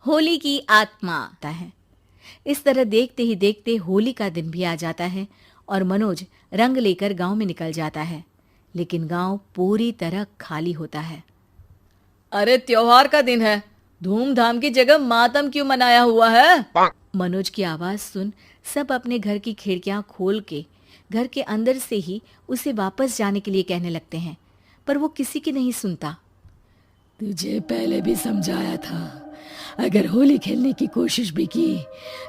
होली की आत्मा आता है। इस तरह देखते ही देखते होली का दिन भी आ जाता है और मनोज रंग लेकर गांव में निकल जाता है, लेकिन गांव पूरी तरह खाली होता है। अरे त्योहार का दिन है, धूमधाम की जगह मातम क्यों मनाया हुआ है? मनोज की आवाज सुन सब अपने घर की खिड़कियां खोल के घर के अंदर से ही उसे वापस जाने के लिए कहने लगते हैं, पर वो किसी की नहीं सुनता। तुझे पहले भी समझाया था, अगर होली खेलने की कोशिश भी की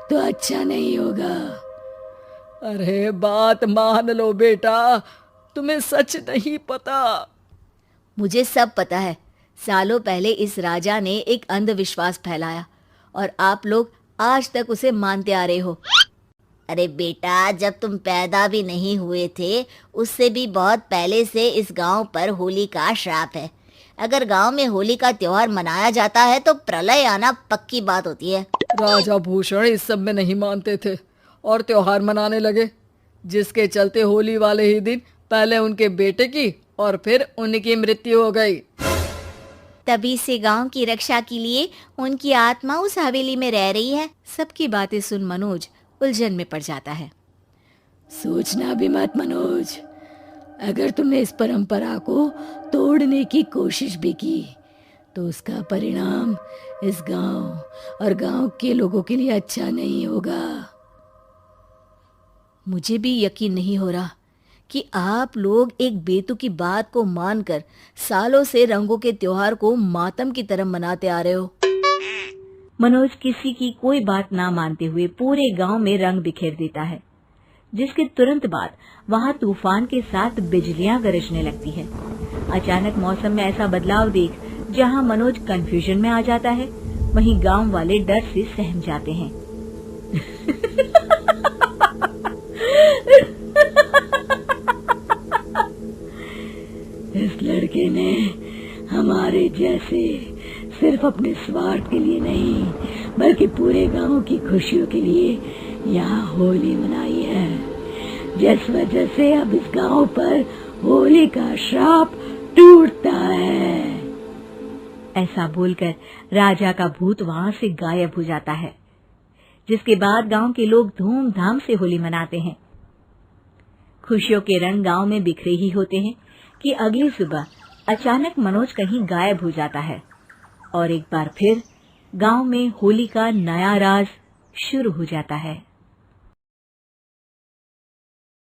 तो अच्छा नहीं होगा। अरे बात मान लो बेटा, तुम्हें सच नहीं पता। मुझे सब पता है। सालों पहले इस राजा ने एक अंधविश्वास फैलाया और आप लोग आज तक उसे मानते आ रहे हो। अरे बेटा, जब तुम पैदा भी नहीं हुए थे उससे भी बहुत पहले से इस गांव पर होली का श्राप है। अगर गांव में होली का त्योहार मनाया जाता है तो प्रलय आना पक्की बात होती है। राजा भूषण इस सब में नहीं मानते थे और त्योहार मनाने लगे, जिसके चलते होली वाले ही दिन पहले उनके बेटे की और फिर उनकी मृत्यु हो गई। तभी से गांव की रक्षा के लिए उनकी आत्मा उस हवेली में रह रही है। सबकी बातें सुन मनोज उलझन में पड़ जाता है। सोचना भी मत मनोज, अगर तुमने इस परंपरा को तोड़ने की कोशिश भी की तो उसका परिणाम इस गांव और गांव के लोगों के लिए अच्छा नहीं होगा। मुझे भी यकीन नहीं हो रहा कि आप लोग एक बेतुकी बात को मानकर सालों से रंगों के त्योहार को मातम की तरह मनाते आ रहे हो। मनोज किसी की कोई बात ना मानते हुए पूरे गांव में रंग बिखेर देता है, जिसके तुरंत बाद वहां तूफान के साथ बिजलियां गरजने लगती है। अचानक मौसम में ऐसा बदलाव देख जहां मनोज कंफ्यूजन में आ जाता है, वहीं गांव वाले डर से सहम जाते हैं। इस लड़के ने हमारे जैसे सिर्फ अपने स्वार्थ के लिए नहीं बल्कि पूरे गांव की खुशियों के लिए यहाँ होली मनाई है, जिस वजह से अब इस गांव पर होली का श्राप टूटता है। ऐसा बोलकर राजा का भूत वहां से गायब हो जाता है, जिसके बाद गांव के लोग धूमधाम से होली मनाते हैं। खुशियों के रंग गांव में बिखरे ही होते हैं कि अगली सुबह अचानक मनोज कहीं गायब हो जाता है और एक बार फिर गांव में होली का नया राज शुरू हो जाता है।